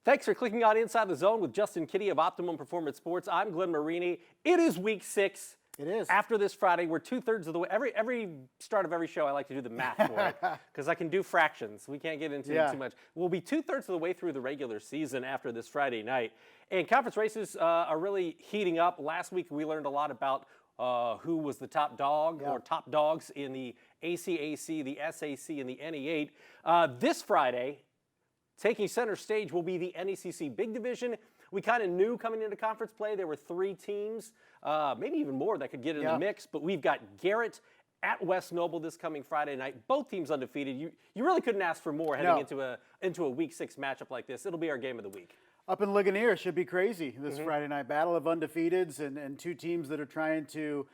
Thanks for clicking on Inside the Zone with Justin Kitty of Optimum Performance Sports. I'm Glenn Marini. It is week 6. It is. After this Friday, we're 2/3 of the way. Every start of every show, I like to do the math for it because I can do fractions. We can't get into it too much. We'll be 2/3 of the way through the regular season after this Friday night. And conference races are really heating up. Last week, we learned a lot about who was the top dog or top dogs in the ACAC, the SAC, and the NE8. This Friday, taking center stage will be the NECC Big Division. We kind of knew coming into conference play there were 3 teams, maybe even more that could get in the mix, but we've got Garrett at West Noble this coming Friday night. Both teams undefeated. You really couldn't ask for more heading into a week 6 matchup like this. It'll be our game of the week. Up in Ligonier should be crazy this Friday night. Battle of undefeateds and 2 teams that are trying to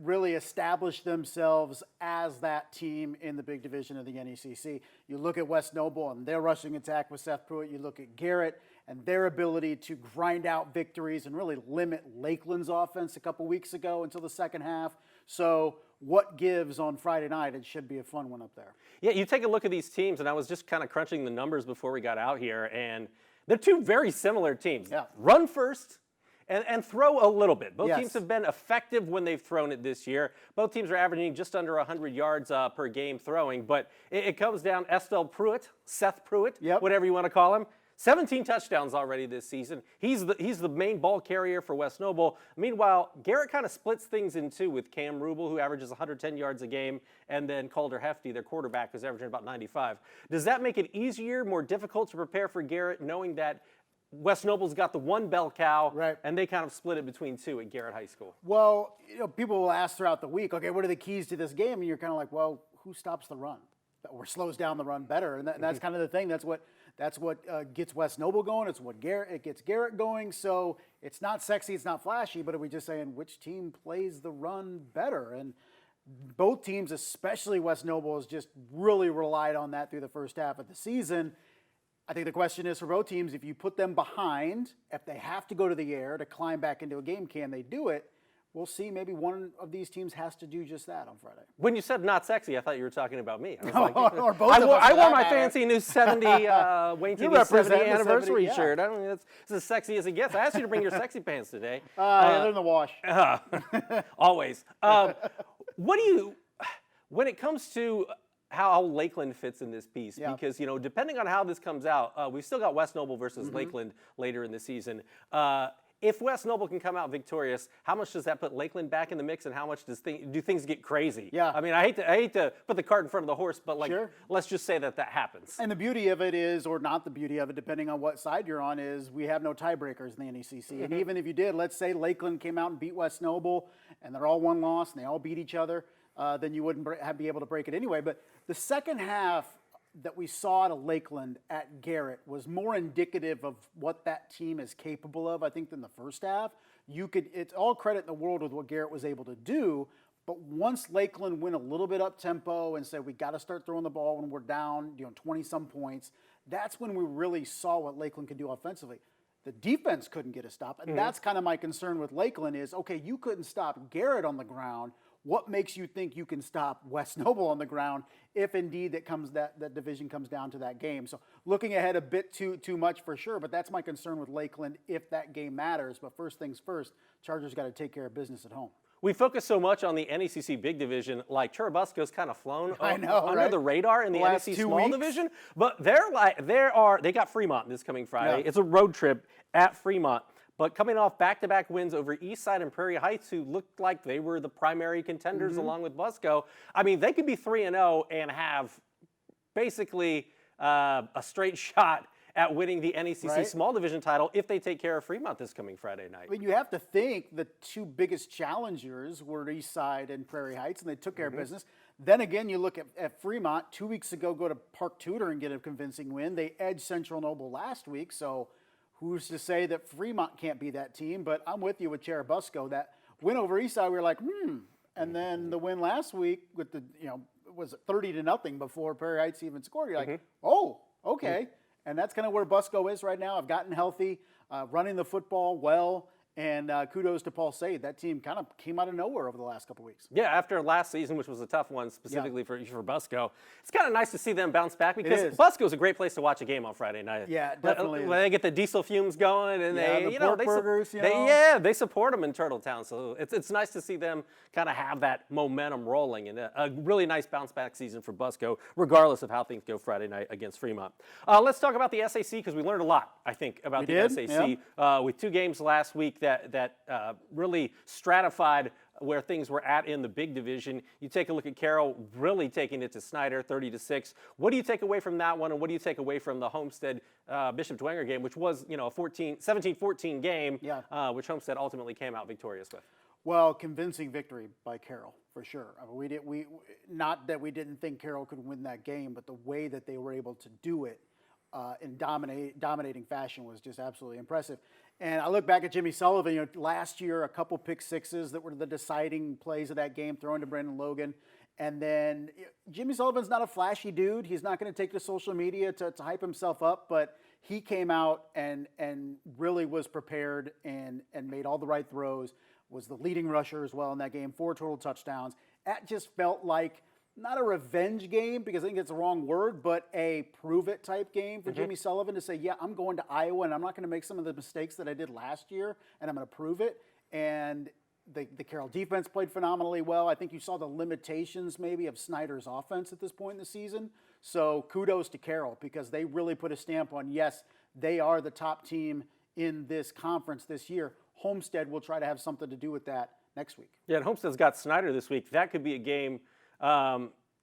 really establish themselves as that team in the big division of the NECC. You look at West Noble and their rushing attack with Seth Pruitt. You look at Garrett and their ability to grind out victories and really limit Lakeland's offense a couple weeks ago until the second half. So what gives on Friday night? It should be a fun one up there. Yeah, you take a look at these teams, and I was just kind of crunching the numbers before we got out here, and they're 2 very similar teams. Yeah. Run first and throw a little bit. Both teams have been effective when they've thrown it this year. Both teams are averaging just under 100 yards per game throwing, but it comes down Estelle Pruitt, Seth Pruitt, whatever you want to call him. 17 touchdowns already this season. He's the main ball carrier for West Noble. Meanwhile, Garrett kind of splits things in 2 with Cam Rubel, who averages 110 yards a game, and then Calder Hefty, their quarterback, who's averaging about 95. Does that make it easier, more difficult to prepare for Garrett, knowing that West Noble's got the one bell cow, and they kind of split it between 2 at Garrett High School? Well, people will ask throughout the week, okay, what are the keys to this game? And you're kind of like, well, who stops the run or slows down the run better? And that's kind of the thing. That's what gets West Noble going. It gets Garrett going. So it's not sexy, it's not flashy, but are we just saying which team plays the run better? And both teams, especially West Noble, has just really relied on that through the first half of the season. I think the question is for both teams, if you put them behind, if they have to go to the air to climb back into a game, can they do it? We'll see. Maybe one of these teams has to do just that on Friday. When you said not sexy, I thought you were talking about me. I was or both of us. I wore my fancy new 70 Wayne TV 70 anniversary shirt. I don't mean it's as sexy as it gets. I asked you to bring your sexy pants today. They're in the wash. Always. When it comes to how Lakeland fits in this piece, because, depending on how this comes out, we've still got West Noble versus Lakeland later in the season. If West Noble can come out victorious, how much does that put Lakeland back in the mix, and how much do things get crazy? Yeah. I mean, I hate to put the cart in front of the horse, but let's just say that happens. And the beauty of it is, or not the beauty of it, depending on what side you're on, is we have no tiebreakers in the NECC. And even if you did, let's say Lakeland came out and beat West Noble, and they're all one loss, and they all beat each other, then you wouldn't be able to break it anyway. But the second half that we saw at Lakeland at Garrett was more indicative of what that team is capable of, I think, than the first half. It's all credit in the world with what Garrett was able to do, but once Lakeland went a little bit up tempo and said we got to start throwing the ball when we're down, 20-some points, that's when we really saw what Lakeland could do offensively. The defense couldn't get a stop, and that's kind of my concern with Lakeland is, okay, you couldn't stop Garrett on the ground. What makes you think you can stop West Noble on the ground if indeed that division comes down to that game? So looking ahead a bit too much for sure, but that's my concern with Lakeland if that game matters. But first things first, Chargers got to take care of business at home. We focus so much on the NECC Big Division, like Churubusco's kind of flown under the radar in the NEC Small Division. But they got Fremont this coming Friday. It's a road trip at Fremont. But coming off back-to-back wins over Eastside and Prairie Heights, who looked like they were the primary contenders along with Busco, I mean, they could be 3-0 and have basically a straight shot at winning the NECC Small Division title if they take care of Fremont this coming Friday night. I mean, you have to think the 2 biggest challengers were Eastside and Prairie Heights, and they took care of business. Then again, you look at Fremont. 2 weeks ago, go to Park Tudor and get a convincing win. They edged Central Noble last week, so who's to say that Fremont can't be that team? But I'm with you with Churubusco. That win over Eastside, we were like, And then the win last week with was 30-0 before Prairie Heights even scored. You're like, oh, okay. And that's kind of where Busco is right now. I've gotten healthy, running the football well, And kudos to Paul Said. That team kind of came out of nowhere over the last couple weeks. Yeah, after last season, which was a tough one specifically for Busco, it's kind of nice to see them bounce back because Busco's a great place to watch a game on Friday night. Yeah, it definitely when they get the diesel fumes going and they support them in Turtletown. So it's nice to see them kind of have that momentum rolling and a really nice bounce back season for Busco, regardless of how things go Friday night against Fremont. Let's talk about the SAC because we learned a lot, I think, about the SAC with 2 games last week that really stratified where things were at in the big division. You take a look at Carroll really taking it to Snyder, 30-6. What do you take away from that one, and what do you take away from the Homestead Bishop Dwenger game, which was a 17-14 game, which Homestead ultimately came out victorious with? Well, convincing victory by Carroll for sure. I mean, we not that we didn't think Carroll could win that game, but the way that they were able to do it in dominating fashion was just absolutely impressive. And I look back at Jimmy Sullivan, last year, a couple pick sixes that were the deciding plays of that game, thrown to Brandon Logan. And then Jimmy Sullivan's not a flashy dude. He's not going to take to social media to hype himself up, but he came out and really was prepared and made all the right throws, was the leading rusher as well in that game, 4 total touchdowns. That just felt like not a revenge game because I think it's the wrong word, but a prove-it type game for Jimmy Sullivan to say, yeah, I'm going to Iowa and I'm not going to make some of the mistakes that I did last year and I'm going to prove it. And the Carroll defense played phenomenally well. I think you saw the limitations maybe of Snyder's offense at this point in the season. So kudos to Carroll because they really put a stamp on, yes, they are the top team in this conference this year. Homestead will try to have something to do with that next week. Yeah, and Homestead's got Snyder this week. That could be a game.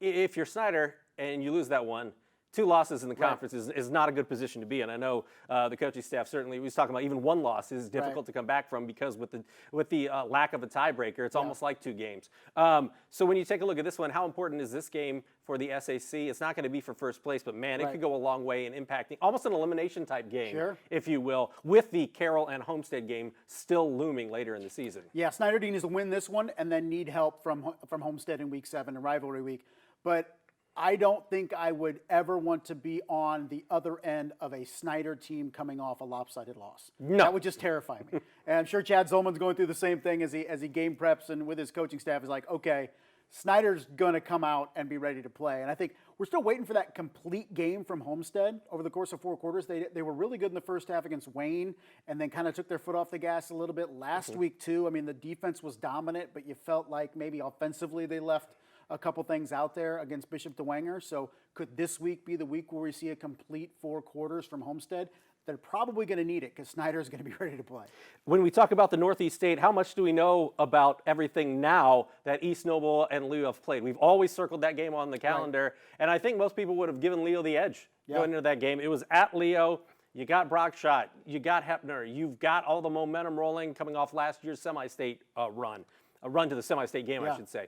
If you're Snyder and you lose that one, 2 losses in the conference is not a good position to be in. I know the coaching staff certainly was talking about even 1 loss is difficult to come back from because with the lack of a tiebreaker, it's almost like 2 games. So when you take a look at this one, how important is this game for the SAC? It's not going to be for first place, but man, it could go a long way in impacting almost an elimination type game, if you will, with the Carroll and Homestead game still looming later in the season. Yeah, Snyder needs to win this one and then need help from Homestead in week 7 and rivalry week. But I don't think I would ever want to be on the other end of a Snyder team coming off a lopsided loss. No. That would just terrify me. And I'm sure Chad Zolman's going through the same thing as he game preps and with his coaching staff is like, okay, Snyder's going to come out and be ready to play. And I think we're still waiting for that complete game from Homestead over the course of 4 quarters. They were really good in the first half against Wayne and then kind of took their foot off the gas a little bit last week too. I mean, the defense was dominant, but you felt like maybe offensively they left a couple things out there against Bishop Dwenger. So could this week be the week where we see a complete 4 quarters from Homestead? They're probably going to need it because Snyder's going to be ready to play. When we talk about the Northeast State, how much do we know about everything now that East Noble and Leo have played? We've always circled that game on the calendar, and I think most people would have given Leo the edge going into that game. It was at Leo. You got Brock Schott. You got Hepner. You've got all the momentum rolling coming off last year's semi-state run. A run to the semi-state game, I should say.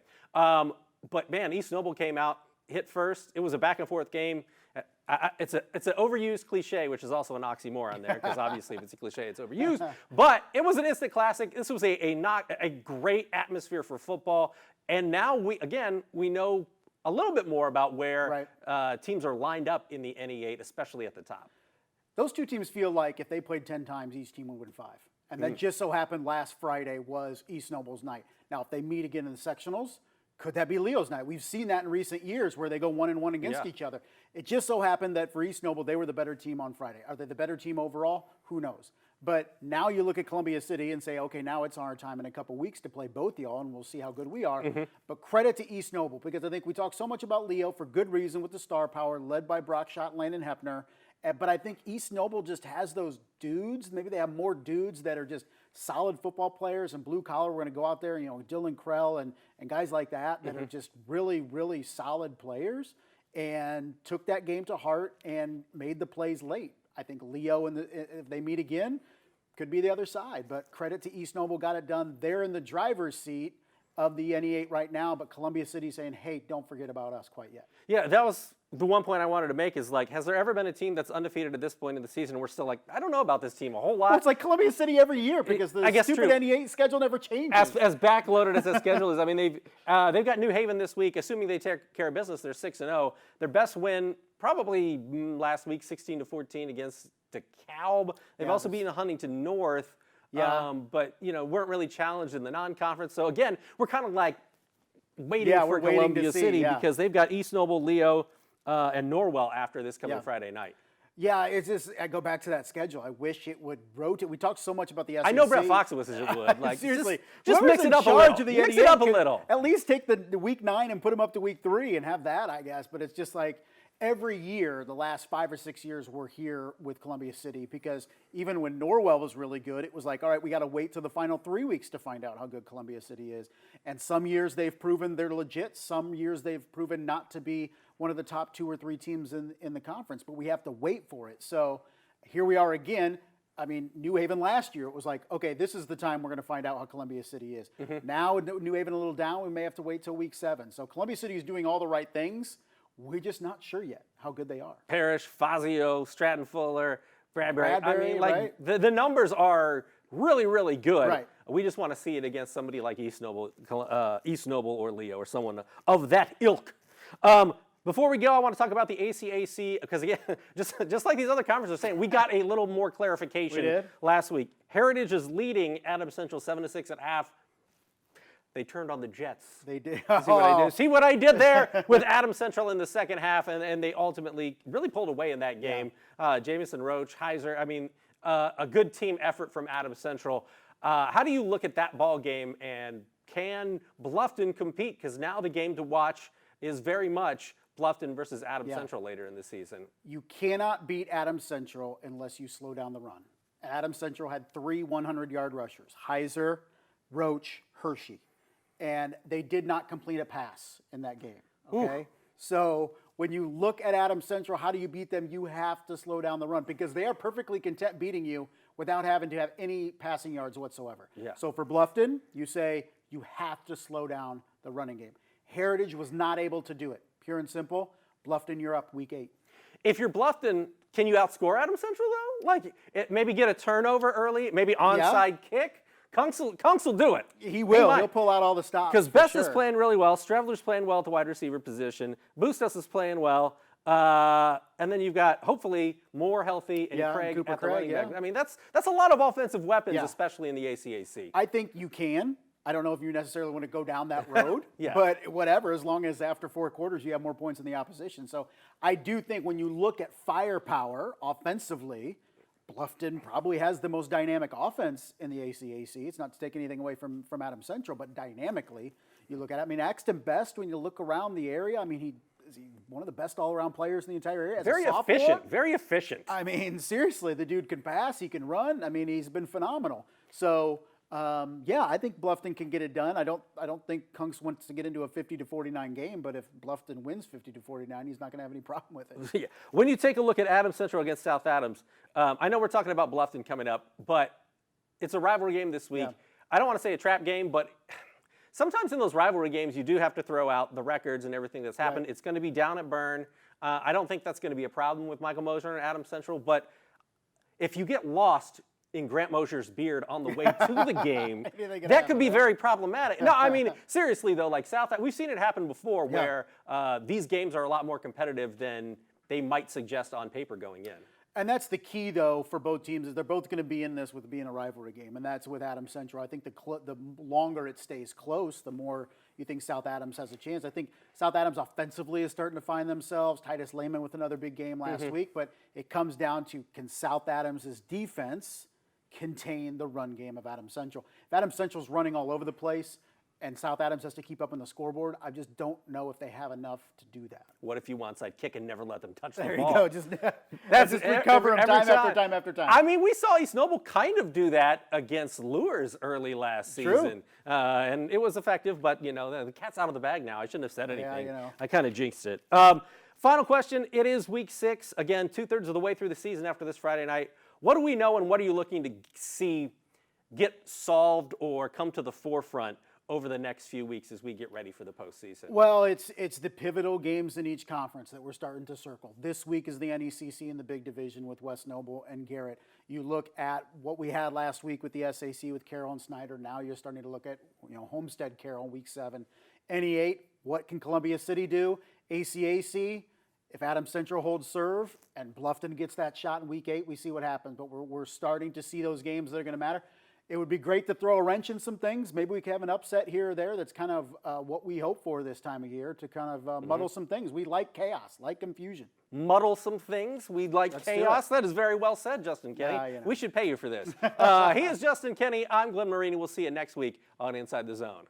But man, East Noble came out, hit first. It was a back and forth game. It's an overused cliche, which is also an oxymoron there, because obviously if it's a cliche, it's overused. But it was an instant classic. This was a great atmosphere for football. And now we know a little bit more about where teams are lined up in the NE8, especially at the top. Those 2 teams feel like if they played 10 times, each team would win 5. And that just so happened last Friday was East Noble's night. Now, if they meet again in the sectionals, could that be Leo's night? We've seen that in recent years where they go 1-1 against each other. It just so happened that for East Noble, they were the better team on Friday. Are they the better team overall? Who knows? But now you look at Columbia City and say, okay, now it's our time in a couple weeks to play both y'all, and we'll see how good we are. But credit to East Noble, because I think we talk so much about Leo for good reason with the star power led by Brock Schott, Landon Hepner. But I think East Noble just has those dudes. Maybe they have more dudes that are just solid football players and blue collar. We're going to go out there, Dylan Krell and guys like that are just really, really solid players and took that game to heart and made the plays late. I think Leo, if they meet again, could be the other side. But credit to East Noble, got it done. They're in the driver's seat of the NE8 right now, but Columbia City saying, hey, don't forget about us quite yet. Yeah, that was the one point I wanted to make is like, has there ever been a team that's undefeated at this point in the season and we're still like, I don't know about this team a whole lot? Well, it's like Columbia City every year because the stupid NE8 schedule never changes. As backloaded as that schedule is, I mean, they've got New Haven this week. Assuming they take care of business, they're 6-0. Their best win probably last week, 16-14 against DeKalb. They've also beaten Huntington North. Yeah. but weren't really challenged in the non-conference. So again, we're kind of like waiting Yeah, for we're waiting to Columbia see, City yeah. because they've got East Noble, Leo, and Norwell after this coming Yeah. Friday night. Yeah, it's just I go back to that schedule. I wish it would rotate. We talked so much about the SEC. I know Brett Fox wishes it would. Like, Seriously, just whoever's mix it in up a charge little. of the Mix NEA it up a could little. At least take the week 9 and put them up to week 3 and have that, I guess. But it's just like every year, the last 5 or 6 years, we're here with Columbia City because even when Norwell was really good, it was like, all right, we got to wait till the final 3 weeks to find out how good Columbia City is. And some years they've proven they're legit. Some years they've proven not to be one of the top 2 or 3 teams in the conference. But we have to wait for it. So here we are again. I mean, New Haven last year, it was like, okay, this is the time we're going to find out how Columbia City is. Now, New Haven a little down, we may have to wait till week 7. So Columbia City is doing all the right things. We're just not sure yet how good they are. Parrish, Fazio, Stratton Fuller, Bradbury. I Bradbury, mean, like right? the numbers are really, really good. Right. We just want to see it against somebody like East Noble or Leo or someone of that ilk. Before we go, I want to talk about the ACAC because again, just like these other conferences are saying, we got a little more clarification We did? last week. Heritage is leading Adams Central 7-6 at half. They turned on the Jets. They did. See what I did? See what I did there with Adams Central in the second half, and they ultimately really pulled away in that game. Jamison Roach, Heiser, I mean, a good team effort from Adams Central. How do you look at that ball game, and can Bluffton compete? Because now the game to watch is very much Bluffton versus Adams Central later in the season. You cannot beat Adams Central unless you slow down the run. Adams Central had 3 100-yard rushers, Heiser, Roach, Hershey. And they did not complete a pass in that game, okay? So when you look at Adams Central, how do you beat them? You have to slow down the run because they are perfectly content beating you without having to have any passing yards whatsoever. Yeah. So for Bluffton, you say you have to slow down the running game. Heritage was not able to do it. Pure and simple, Bluffton, you're up week 8. If you're Bluffton, can you outscore Adams Central though? Like maybe get a turnover early, maybe onside kick. Kunks will do it. He will. might. He'll pull out all the stops. Because for Best sure. is playing really well. Strevler's playing well at the wide receiver position. Bustos is playing well. And then you've got, hopefully, more healthy and Craig Cooper at the Craig, running back. yeah. I mean, that's a lot of offensive weapons, Yeah. especially in the ACAC. I think you can. I don't know if you necessarily want to go down that road, Yeah. but whatever, as long as after 4 quarters you have more points than the opposition. So I do think when you look at firepower offensively, Bluffton probably has the most dynamic offense in the ACAC. It's not to take anything away from Adams Central, but dynamically, you look at it. I mean, Axton Best, when you look around the area, I mean, is he one of the best all-around players in the entire area? As a Very sophomore? efficient. Very efficient. I mean, seriously, the dude can pass, he can run. I mean, he's been phenomenal. So, yeah, I think Bluffton can get it done. I don't think Kunks wants to get into a 50-49 game, but if Bluffton wins 50-49, he's not going to have any problem with it. Yeah. When you take a look at Adams Central against South Adams, I know we're talking about Bluffton coming up, but it's a rivalry game this week. Yeah. I don't want to say a trap game, but sometimes in those rivalry games, you do have to throw out the records and everything that's happened. Right. It's going to be down at Byrne. I don't think that's going to be a problem with Michael Mosher and Adams Central, but if you get lost in Grant Mosher's beard on the way to the game, that could be very problematic. No, I mean, seriously though, like we've seen it happen before where these games are a lot more competitive than they might suggest on paper going in. And that's the key, though, for both teams is they're both going to be in this with being a rivalry game, and that's with Adams Central. I think the longer it stays close, the more you think South Adams has a chance. I think South Adams offensively is starting to find themselves. Titus Lehman with another big game last week, but it comes down to can South Adams' defense contain the run game of Adams Central. If Adams Central's running all over the place and South Adams has to keep up on the scoreboard, I just don't know if they have enough to do that. What if you onside kick and never let them touch the There ball? you go. Just recover them every time after time after time. I mean, we saw East Noble kind of do that against Lures early last season. And it was effective, but, the cat's out of the bag now. I shouldn't have said anything. I kind of jinxed it. Final question. It is week 6. Again, 2/3 of the way through the season after this Friday night. What do we know and what are you looking to see get solved or come to the forefront over the next few weeks as we get ready for the postseason? Well, it's the pivotal games in each conference that we're starting to circle. This week is the NECC in the big division with West Noble and Garrett. You look at what we had last week with the SAC with Carroll and Snyder. Now you're starting to look at Homestead Carroll week 7. NE8, what can Columbia City do? ACAC, if Adams Central holds serve and Bluffton gets that shot in week 8, we see what happens. But we're starting to see those games that are going to matter. It would be great to throw a wrench in some things. Maybe we could have an upset here or there. That's kind of what we hope for this time of year, to kind of muddle some things. We like chaos, like confusion. Muddle some things. We'd like Let's do chaos. it. That is very well said, Justin Kenny. Yeah, you know. We should pay you for this. He is Justin Kenny. I'm Glenn Marini. We'll see you next week on Inside the Zone.